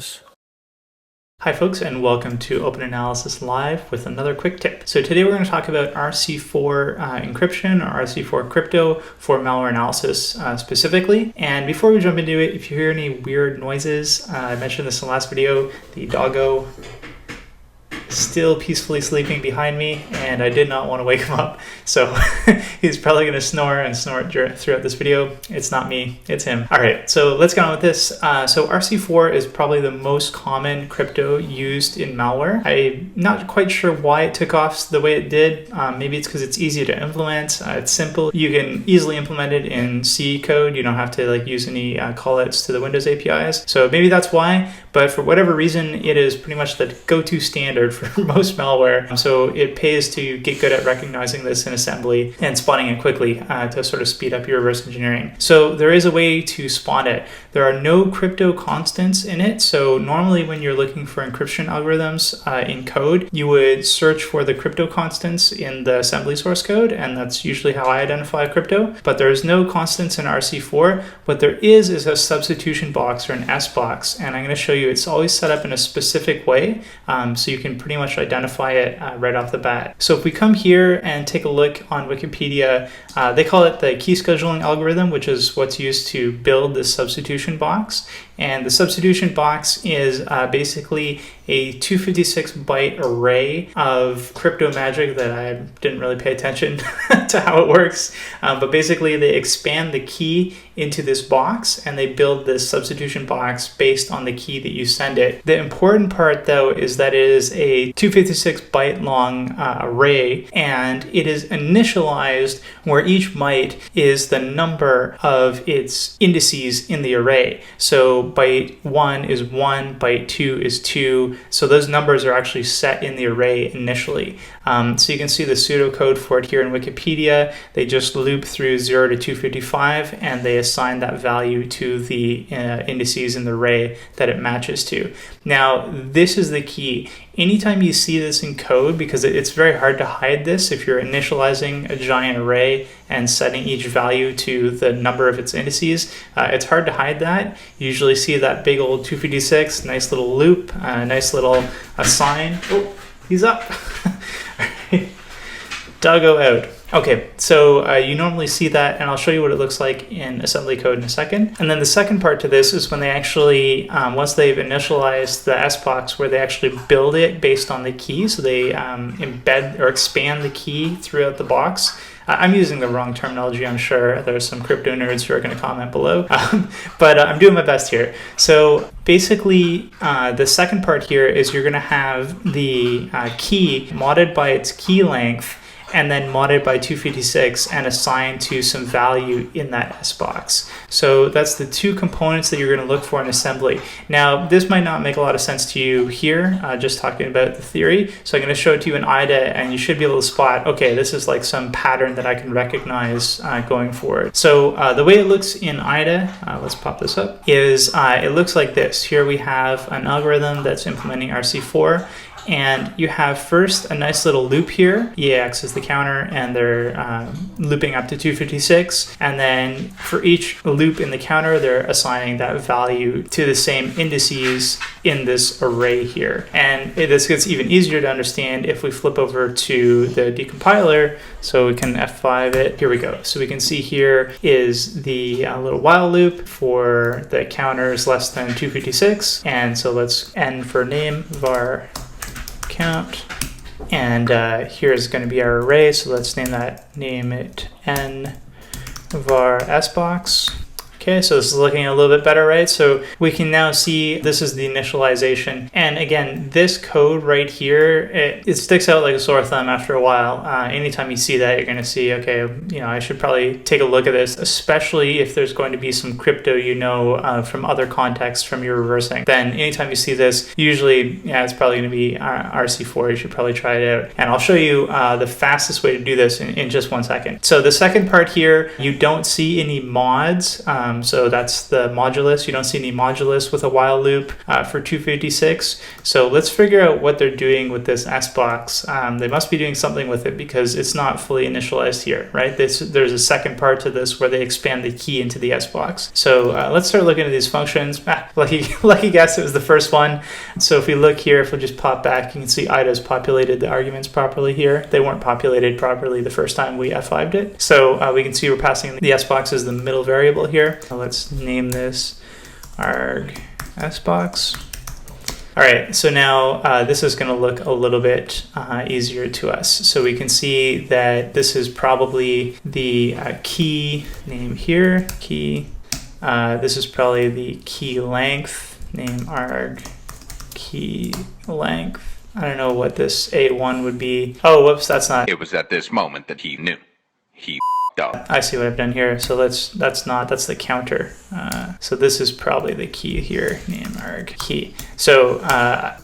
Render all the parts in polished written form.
Analysis. Hi folks, and welcome to Open Analysis Live with another quick tip. So today we're going to talk about RC4 encryption, or RC4 crypto for malware analysis specifically. And before we jump into it, if you hear any weird noises, I mentioned this in the last video, the doggo still peacefully sleeping behind me, and I did not want to wake him up. So he's probably going to snore and snort throughout this video. It's not me, it's him. All right, so let's get on with this. So RC4 is probably the most common crypto used in malware. I'm not quite sure why it took off the way it did. Maybe it's because it's easy to implement. It's simple. You can easily implement it in C code. You don't have to use any callouts to the Windows APIs. So maybe that's why, but for whatever reason, it is pretty much the go-to standard for most malware. So it pays to get good at recognizing this in assembly and spawning it quickly to sort of speed up your reverse engineering. So there is a way to spawn it. There are no crypto constants in it. So normally when you're looking for encryption algorithms in code, you would search for the crypto constants in the assembly source code, and that's usually how I identify a crypto. But there's no constants in RC4. What there is a substitution box, or an S box, and I'm going to show you it's always set up in a specific way, so you can pretty much identify it right off the bat. So if we come here and take a look on Wikipedia, they call it the key scheduling algorithm, which is what's used to build this substitution box. And the substitution box is basically a 256 byte array of crypto magic that I didn't really pay attention to how it works. But basically they expand the key into this box and they build this substitution box based on the key that you send it. The important part though is that it is a 256 byte long array, and it is initialized where each byte is the number of its indices in the array. So byte 1 is 1, byte 2 is 2. So those numbers are actually set in the array initially. So you can see the pseudocode for it here in Wikipedia. They just loop through 0 to 255 and they assign that value to the indices in the array that it matches to. Now, this is the key. Anytime you see this in code, because it's very hard to hide this if you're initializing a giant array and setting each value to the number of its indices, it's hard to hide that. You usually see that big old 256, nice little loop, nice little assign. Oh, he's up. Doggo out. Okay, so you normally see that, and I'll show you what it looks like in assembly code in a second. And then the second part to this is when they actually, once they've initialized the S box, where they actually build it based on the key, so they embed or expand the key throughout the box. I'm using the wrong terminology, I'm sure. There's some crypto nerds who are going to comment below, but I'm doing my best here. So basically, the second part here is you're going to have the key modded by its key length, and then modded by 256 and assigned to some value in that S box. So that's the two components that you're going to look for in assembly. Now, this might not make a lot of sense to you here, just talking about the theory. So I'm going to show it to you in IDA, and you should be able to spot, okay, this is like some pattern that I can recognize going forward. So the way it looks in IDA, let's pop this up, is it looks like this. Here we have an algorithm that's implementing RC4. And you have first a nice little loop here. EAX is the counter, and they're looping up to 256. And then for each loop in the counter, they're assigning that value to the same indices in this array here. And this gets even easier to understand if we flip over to the decompiler. So we can F5 it. Here we go. So we can see here is the little while loop for the counters less than 256. And so let's N for name var count, and here's going to be our array, so let's name it n var s box. Okay, so this is looking a little bit better, right? So we can now see this is the initialization. And again, this code right here, it sticks out like a sore thumb after a while. Anytime you see that, you're going to see, okay, I should probably take a look at this, especially if there's going to be some crypto from other contexts from your reversing. Then anytime you see this, usually, it's probably going to be RC4. You should probably try it out. And I'll show you the fastest way to do this in just 1 second. So the second part here, you don't see any mods So that's the modulus. You don't see any modulus with a while loop for 256. So let's figure out what they're doing with this S box. They must be doing something with it because it's not fully initialized here, right? There's a second part to this where they expand the key into the S box. So let's start looking at these functions. Lucky guess, it was the first one. So if we look here, if we just pop back, you can see IDA's populated the arguments properly here. They weren't populated properly the first time we F5'd it. So we can see we're passing the S box as the middle variable here. Let's name this arg S box. All right, so now this is going to look a little bit easier to us. So we can see that this is probably the key name here, key. This is probably the key length, name arg key length. I don't know what this A1 would be. Oh, whoops, that's not. It was at this moment that he knew. He up. I see what I've done here. So that's the counter. So this is probably the key here, name arg key. So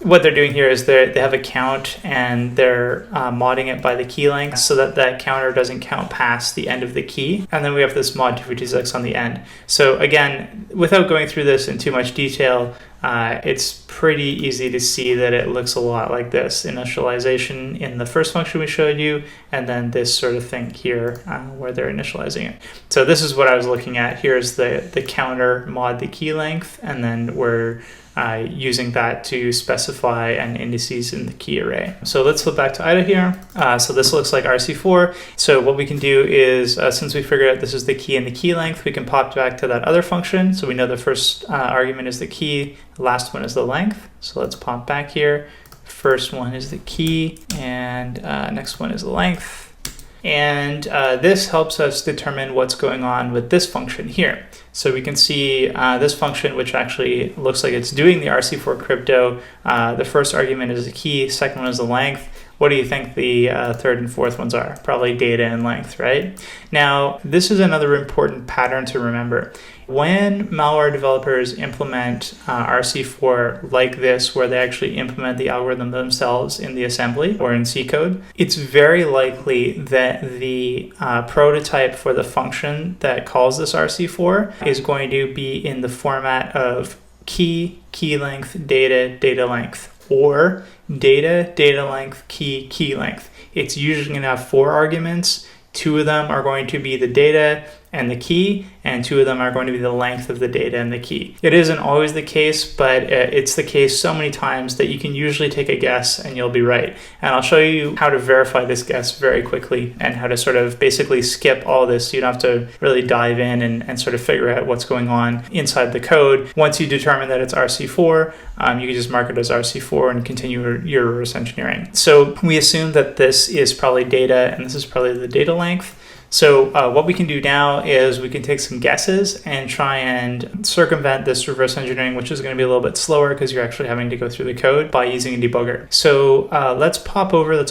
what they're doing here is they have a count and they're modding it by the key length so that that counter doesn't count past the end of the key. And then we have this mod 256 on the end. So again, without going through this in too much detail, it's pretty easy to see that it looks a lot like this initialization in the first function we showed you, and then this sort of thing here where they're initializing it. So this is what I was looking at. Here's the counter mod the key length, and then we're using that to specify an indices in the key array. So let's flip back to IDA here. So this looks like RC4. So what we can do is, since we figured out this is the key and the key length, we can pop back to that other function. So we know the first argument is the key, the last one is the length. So let's pop back here. First one is the key, and next one is the length. And this helps us determine what's going on with this function here. So we can see this function, which actually looks like it's doing the RC4 crypto. The first argument is the key, second one is the length. What do you think the third and fourth ones are? Probably data and length, right? Now, this is another important pattern to remember. When malware developers implement RC4 like this, where they actually implement the algorithm themselves in the assembly or in C code, it's very likely that the prototype for the function that calls this RC4 is going to be in the format of key, key length, data, data length, or data, data length, key, key length. It's usually going to have 4 arguments. 2 of them are going to be the data and the key, and 2 of them are going to be the length of the data and the key. It isn't always the case, but it's the case so many times that you can usually take a guess and you'll be right. And I'll show you how to verify this guess very quickly and how to sort of basically skip all this so you don't have to really dive in and sort of figure out what's going on inside the code. Once you determine that it's RC4, you can just mark it as RC4 and continue your reverse engineering. So we assume that this is probably data and this is probably the data length. So what we can do now is we can take some guesses and try and circumvent this reverse engineering, which is going to be a little bit slower because you're actually having to go through the code by using a debugger. So let's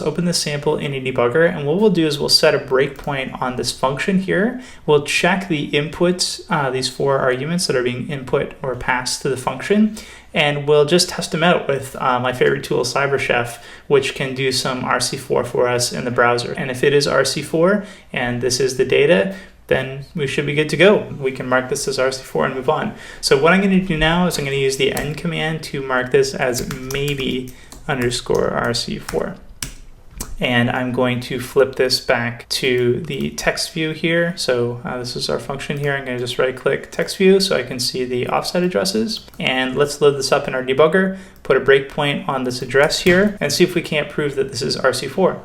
open this sample in a debugger, and what we'll do is we'll set a breakpoint on this function here. We'll check the inputs, these 4 arguments that are being input or passed to the function, and we'll just test them out with my favorite tool, CyberChef, which can do some RC4 for us in the browser. And if it is RC4 and this is the data, then we should be good to go. We can mark this as RC4 and move on. So what I'm going to do now is I'm going to use the N command to mark this as maybe underscore RC4. And I'm going to flip this back to the text view here. So this is our function here. I'm going to just right click text view so I can see the offset addresses. And let's load this up in our debugger, put a breakpoint on this address here, and see if we can't prove that this is RC4.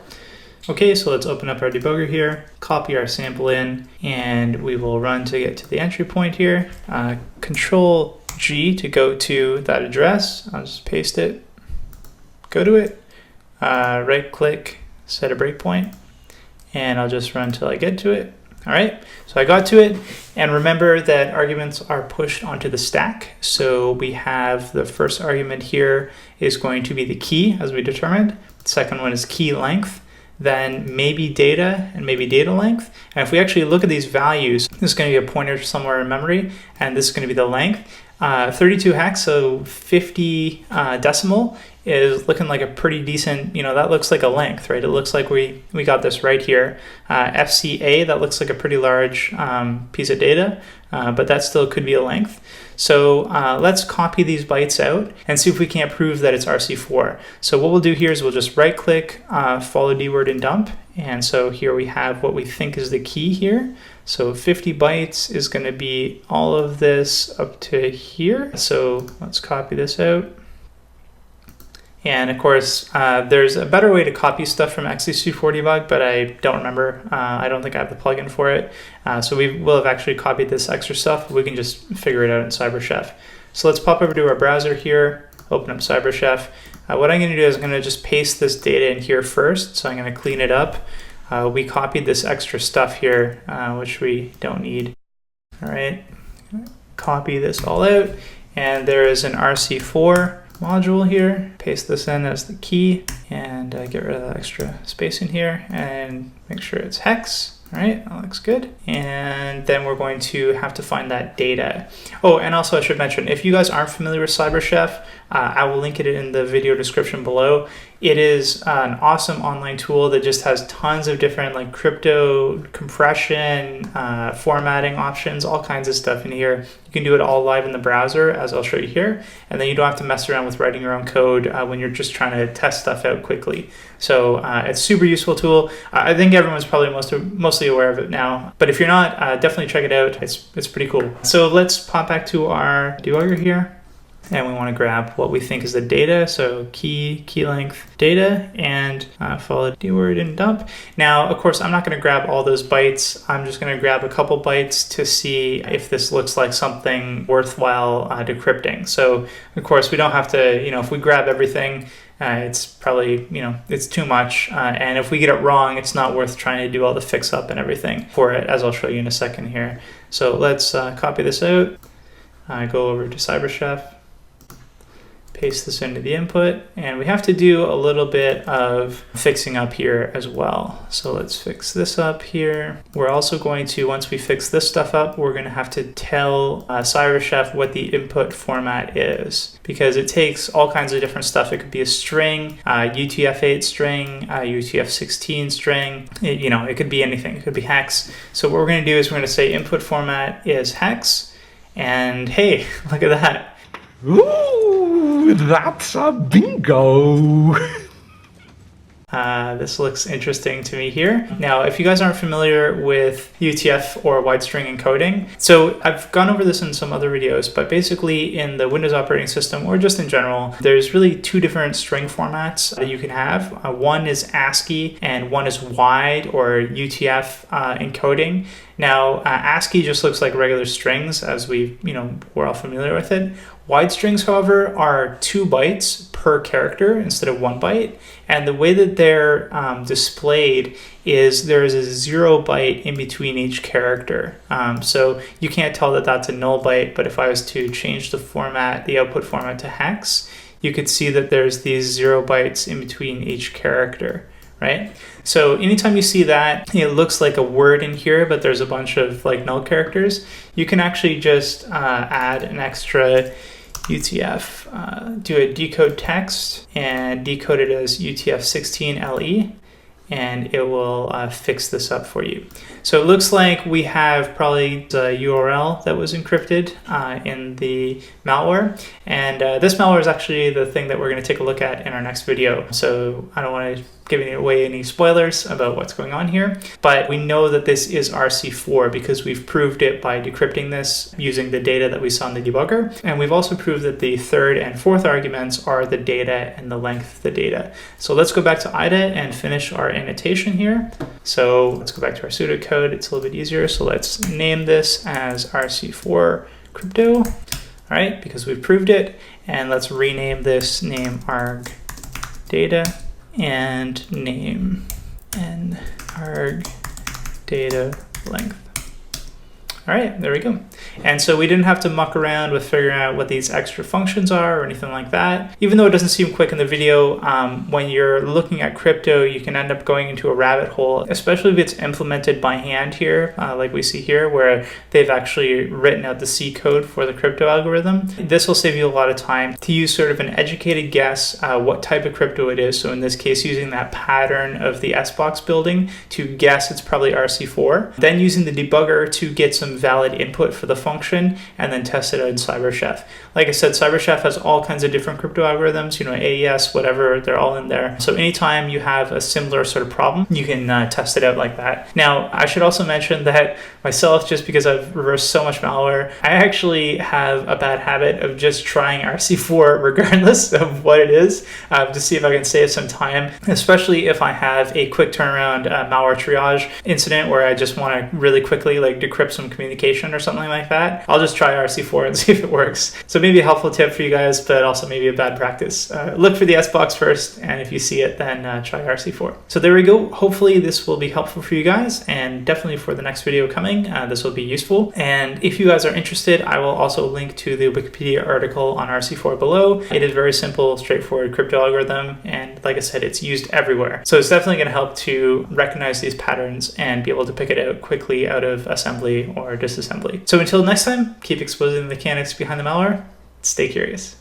Okay, so let's open up our debugger here, copy our sample in, and we will run to get to the entry point here. Control G to go to that address. I'll just paste it, go to it, right click, set a breakpoint, and I'll just run till I get to it. All right, so I got to it, and remember that arguments are pushed onto the stack. So we have the first argument here is going to be the key, as we determined. The second one is key length, then maybe data and maybe data length. And if we actually look at these values, this is going to be a pointer somewhere in memory, and this is going to be the length. 32 hex, so 50 decimal is looking like a pretty decent, that looks like a length, right? It looks like we got this right here. FCA, that looks like a pretty large piece of data, but that still could be a length. So let's copy these bytes out and see if we can't prove that it's RC4. So what we'll do here is we'll just right click, follow dword and dump. And so here we have what we think is the key here. So 50 bytes is going to be all of this up to here. So let's copy this out. And of course, there's a better way to copy stuff from RC4 debug, but I don't remember. I don't think I have the plugin for it. So we will have actually copied this extra stuff. We can just figure it out in CyberChef. So let's pop over to our browser here, open up CyberChef. What I'm going to do is I'm going to just paste this data in here first. So I'm going to clean it up. We copied this extra stuff here, which we don't need. All right, copy this all out. And there is an RC4 module here. Paste this in as the key and get rid of the extra space in here and make sure it's hex. All right, that looks good. And then we're going to have to find that data. Oh, and also I should mention, if you guys aren't familiar with CyberChef, I will link it in the video description below. It is an awesome online tool that just has tons of different like crypto compression, formatting options, all kinds of stuff in here. You can do it all live in the browser, as I'll show you here. And then you don't have to mess around with writing your own code when you're just trying to test stuff out quickly. So it's a super useful tool. I think everyone's probably mostly aware of it now. But if you're not, definitely check it out. It's pretty cool. So let's pop back to our debugger here. And we want to grab what we think is the data, so key length data, and follow dword and dump. Now, of course, I'm not going to grab all those bytes. I'm just going to grab a couple bytes to see if this looks like something worthwhile decrypting. So, of course, we don't have to, if we grab everything, it's probably, it's too much. And if we get it wrong, it's not worth trying to do all the fix up and everything for it, as I'll show you in a second here. So let's copy this out, go over to CyberChef. Paste this into the input, and we have to do a little bit of fixing up here as well. So let's fix this up here. We're also going to, once we fix this stuff up, we're going to have to tell CyberChef what the input format is, because it takes all kinds of different stuff. It could be a string, UTF-8 string, UTF-16 string, it could be anything. It could be hex. So what we're going to do is we're going to say input format is hex, and hey, look at that. Ooh, that's a bingo. This looks interesting to me here. Now, if you guys aren't familiar with UTF or wide string encoding, so I've gone over this in some other videos, but basically in the Windows operating system or just in general, there's really two different string formats that you can have. One is ASCII and one is wide or UTF encoding. Now, ASCII just looks like regular strings, as we're all familiar with it. Wide strings, however, are 2 bytes per character instead of 1 byte. And the way that they're displayed is there is a 0 byte in between each character. So you can't tell that that's a null byte, but if I was to change the format, the output format to hex, you could see that there's these 0 bytes in between each character, right? So anytime you see that, it looks like a word in here, but there's a bunch of like null characters, you can actually just add an extra UTF, do a decode text and decode it as UTF-16 LE, and it will fix this up for you. So it looks like we have probably the URL that was encrypted in the malware, and this malware is actually the thing that we're going to take a look at in our next video. So I don't want to give away any spoilers about what's going on here, but we know that this is RC4 because we've proved it by decrypting this using the data that we saw in the debugger, and we've also proved that the 3rd and 4th arguments are the data and the length of the data. So let's go back to IDA and finish our annotation here. So let's go back to our pseudocode. It's a little bit easier. So let's name this as RC4 crypto, all right, because we've proved it. And let's rename this name arg data and name and arg data length. All right, there we go. And so we didn't have to muck around with figuring out what these extra functions are or anything like that. Even though it doesn't seem quick in the video, when you're looking at crypto, you can end up going into a rabbit hole, especially if it's implemented by hand here, like we see here, where they've actually written out the C code for the crypto algorithm. This will save you a lot of time to use sort of an educated guess what type of crypto it is. So in this case, using that pattern of the S-box building to guess it's probably RC4. Then using the debugger to get some valid input for the function and then test it out in CyberChef. Like I said, CyberChef has all kinds of different crypto algorithms, you know, AES, whatever, they're all in there. So anytime you have a similar sort of problem, you can test it out like that. Now, I should also mention that myself, just because I've reversed so much malware, I actually have a bad habit of just trying RC4 regardless of what it is, to see if I can save some time, especially if I have a quick turnaround malware triage incident where I just want to really quickly like decrypt some communication or something like that. I'll just try RC4 and see if it works. So maybe a helpful tip for you guys, but also maybe a bad practice. Look for the S-box first, and if you see it, then try RC4. So there we go. Hopefully this will be helpful for you guys, and definitely for the next video coming, this will be useful. And if you guys are interested, I will also link to the Wikipedia article on RC4 below. It is very simple, straightforward crypto algorithm, and like I said, it's used everywhere. So it's definitely going to help to recognize these patterns and be able to pick it out quickly out of assembly or disassembly. So until next time, keep exposing the mechanics behind the malware. Stay curious.